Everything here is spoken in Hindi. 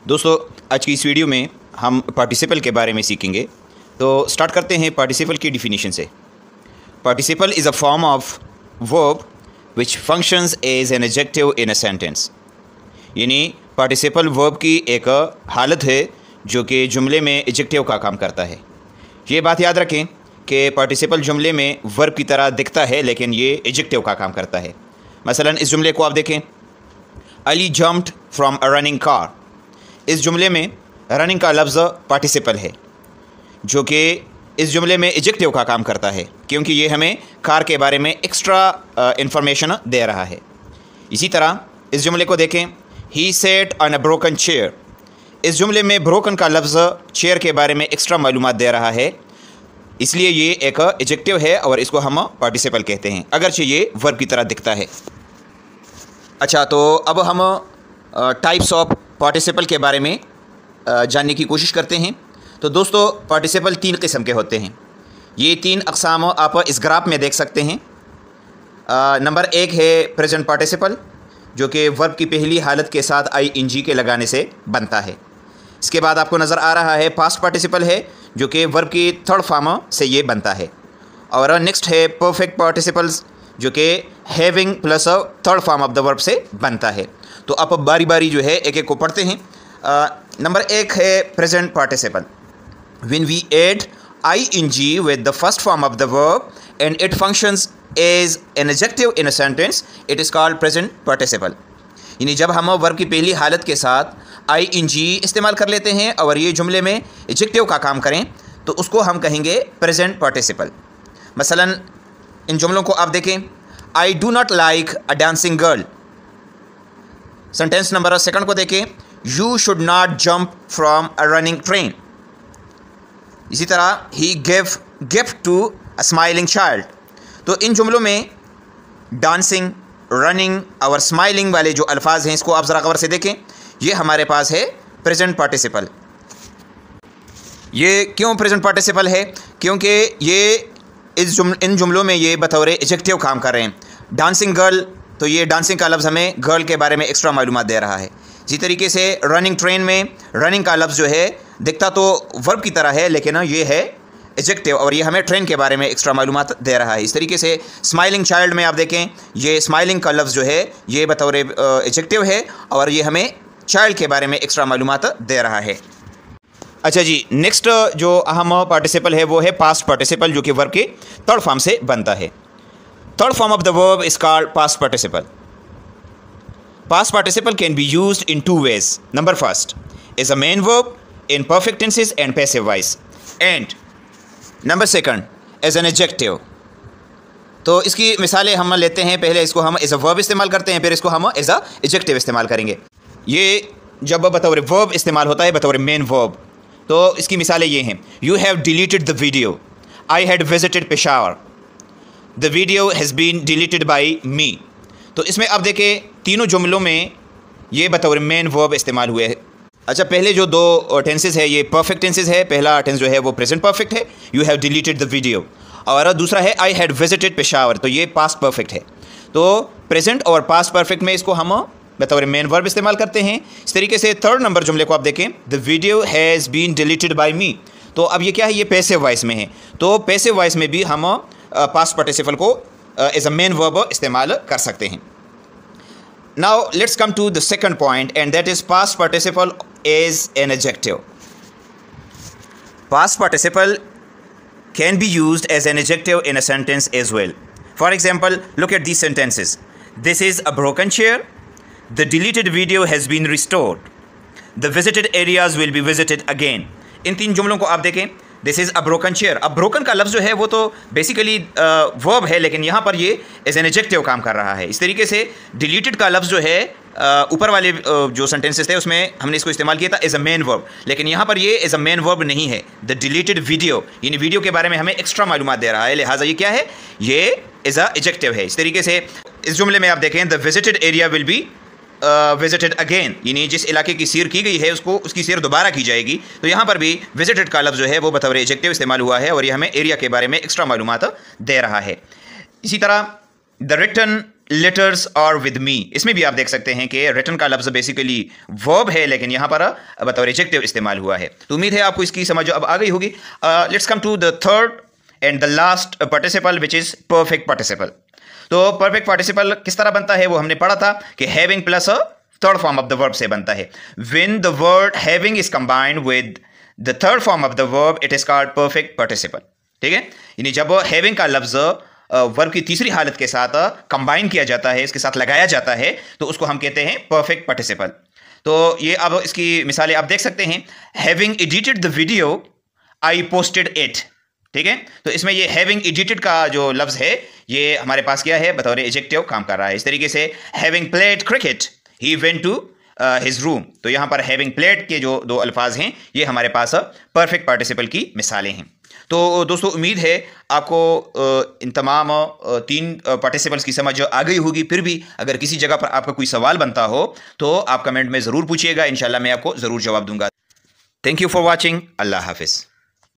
दोस्तों आज की इस वीडियो में हम पार्टिसिपल के बारे में सीखेंगे। तो स्टार्ट करते हैं पार्टिसिपल की डिफिनीशन से। Participle is a form of verb which functions as an adjective in a sentence. यानी पार्टिसिपल वर्ब की एक हालत है जो कि जुमले में एडजेक्टिव का काम करता है। ये बात याद रखें कि पार्टिसिपल जुमले में वर्ब की तरह दिखता है लेकिन ये एडजेक्टिव का काम करता है। मसलन इस जुमले को आप देखें, Ali jumped from a running car. इस जुमले में रनिंग का लफ्ज़ पार्टिसिपल है जो कि इस जुमले में एडजेक्टिव का काम करता है क्योंकि ये हमें कार के बारे में एक्स्ट्रा इंफॉर्मेशन दे रहा है। इसी तरह इस जुमले को देखें, he sat on a broken chair. इस जुमले में ब्रोकन का लफ्ज़ चेयर के बारे में एक्स्ट्रा मालूमात दे रहा है, इसलिए ये एक एडजेक्टिव है और इसको हम पार्टिसिपल कहते हैं, अगरचे ये वर्ब की तरह दिखता है। अच्छा, तो अब हम टाइप्स ऑफ पार्टिसिपल के बारे में जानने की कोशिश करते हैं। तो दोस्तों पार्टिसिपल 3 किस्म के होते हैं। ये 3 अक़साम आप इस ग्राफ में देख सकते हैं। नंबर 1 है प्रेजेंट पार्टिसिपल जो कि वर्ब की पहली हालत के साथ ING के लगाने से बनता है। इसके बाद आपको नज़र आ रहा है पास्ट पार्टिसिपल है जो कि वर्ब की थर्ड फॉर्म से ये बनता है। और नेक्स्ट है परफेक्ट पार्टिसिपल्स जो कि having plus third form of the verb से बनता है। तो आप बारी बारी जो है एक एक को पढ़ते हैं। नंबर 1 है present participle. When we add ING with the first form of the verb and it functions as an adjective in a sentence, it is called present participle. यानी जब हम वर्ब की पहली हालत के साथ ING इस्तेमाल कर लेते हैं और ये जुमले में एडजेक्टिव का काम करें तो उसको हम कहेंगे प्रेजेंट पार्टिसिपल। मसलन इन जुमलों को आप देखें, I do not like a dancing girl. Sentence number 2 को देखें, you should not jump from a running train. इसी तरह ही give gift to a smiling child. तो इन जुमलों में डांसिंग, रनिंग और स्माइलिंग वाले जो अल्फाज हैं इसको आप ज़रा गौर से देखें। ये हमारे पास है प्रेजेंट पार्टिसिपल। ये क्यों प्रेजेंट पार्टिसिपल है? क्योंकि ये इन जुमलों में ये बतौर एडजेक्टिव काम कर रहे हैं। डांसिंग गर्ल, तो ये डांसिंग का लफ्ज़ हमें गर्ल के बारे में एक्स्ट्रा मालूमात दे रहा है। इसी तरीके से रनिंग ट्रेन में रनिंग का लफ्ज़ जो है दिखता तो वर्ब की तरह है लेकिन ये है एडजेक्टिव और ये हमें ट्रेन के बारे में एक्स्ट्रा मालूमात दे रहा है। इस तरीके से स्माइलिंग चाइल्ड में आप देखें, ये स्माइलिंग का लफ्ज़ जो है ये बतौर एडजेक्टिव है और ये हमें चाइल्ड के बारे में एक्स्ट्रा मालूमात दे रहा है। अच्छा जी, नेक्स्ट जो अहम पार्टिसिपल है वो है पास्ट पार्टिसिपल जो कि वर्ब के थर्ड फॉर्म से बनता है। Third form of the verb is called past participle. Past participle can be used in 2 ways. Number 1 is a main verb in perfect tenses and passive voice, and number 2 as an adjective. तो इसकी मिसालें हम लेते हैं। पहले इसको हम एज अ वर्ब इस्तेमाल करते हैं, फिर इसको हम एज अ एडजेक्टिव इस्तेमाल करेंगे। ये जब बतौर वर्ब इस्तेमाल होता है, बतौर मेन वर्ब, तो इसकी मिसालें ये हैं, you have deleted the video, I had visited Peshawar, the video has been deleted by me. तो इसमें अब देखें तीनों जुमलों में ये बतौर मेन वर्ब इस्तेमाल हुए हैं। अच्छा, पहले जो 2 टेंसेस है ये परफेक्ट टेंसेस है। पहला टेंस जो है वो प्रेजेंट परफेक्ट है, you have deleted the video, और दूसरा है आई हैड विजिटेड पेशावर, तो ये पास्ट परफेक्ट है। तो प्रेजेंट और पास्ट परफेक्ट में इसको हम बतौर मेन वर्ब इस्तेमाल करते हैं। इस तरीके से 3rd नंबर जुमले को आप देखें, the video has been deleted by me, तो अब ये क्या है, ये पैसिव वॉइस में है। तो पैसिव वॉइस में भी हम पास्ट पार्टिसिपल को एज अ मेन वर्ब इस्तेमाल कर सकते हैं। Now let's come to the second point and that is past participle as an adjective. Past participle can be used as an adjective in a sentence as well. For example, look at these sentences. This is a broken chair. The deleted video has been restored. The visited areas will be visited again. इन 3 जुमलों को आप देखें, this is a broken chair. अब ब्रोकन का लफ्ज़ जो है वो तो बेसिकली वर्ब है लेकिन यहाँ पर ये एज एन एडजेक्टिव काम कर रहा है। इस तरीके से डिलीटेड का लफ्ज़ जो है ऊपर वाले जो सेंटेंसेस थे उसमें हमने इसको इस्तेमाल किया था एज अ मेन वर्ब, लेकिन यहाँ पर ये एज अ मेन वर्ब नहीं है। द डिलीटेड वीडियो यानी वीडियो के बारे में हमें एक्स्ट्रा मालूमात दे रहा है, लिहाजा ये क्या है, ये एज अ एडजेक्टिव है। इस तरीके से इस जुमले में आप देखें, the visited area will be visited again, यानी जिस इलाके की सैर की गई है उसकी सैर दोबारा की जाएगी। तो यहाँ पर भी विजिटेड का लफ्ज़ जो है वो बतौर एडजेक्टिव इस्तेमाल हुआ है और ये हमें एरिया के बारे में एक्स्ट्रा मालूमात दे रहा है। इसी तरह the written letters are with me, इसमें भी आप देख सकते हैं कि रिटन का लफ्ज़ बेसिकली वर्ब है, लेकिन यहाँ पर बतौर एडजेक्टिव इस्तेमाल हुआ है। तो उम्मीद है आपको इसकी समझ अब आ गई होगी। Let's come to the third and the last participle which is perfect participle. तो परफेक्ट पार्टिसिपल किस तरह बनता है वो हमने पढ़ा था कि having plus third form of the verb से बनता है। When the word having is combined with the third form of the verb it is called perfect participle. ठीक है, यानी जब हैविंग का लफ्ज वर्ब की तीसरी हालत के साथ कंबाइन किया जाता है, इसके साथ लगाया जाता है, तो उसको हम कहते हैं परफेक्ट पार्टिसिपल। तो ये अब इसकी मिसालें आप देख सकते हैं। Having edited the video I posted it. ठीक है, तो इसमें ये हैविंग एडिटेड का जो लफ्ज है ये हमारे पास क्या है, बतौर एडजेक्टिव काम कर रहा है। इस तरीके से having played cricket he went to his room, तो यहाँ पर हैविंग प्लेड के जो दो अल्फाज हैं ये हमारे पास परफेक्ट पार्टिसिपल की मिसालें हैं। तो दोस्तों उम्मीद है आपको इन तमाम तीन पार्टिसिपल्स की समझ आ गई होगी। फिर भी अगर किसी जगह पर आपका कोई सवाल बनता हो तो आप कमेंट में ज़रूर पूछिएगा, इंशाल्लाह मैं आपको ज़रूर जवाब दूंगा। Thank you for watching. Allah हाफिज़।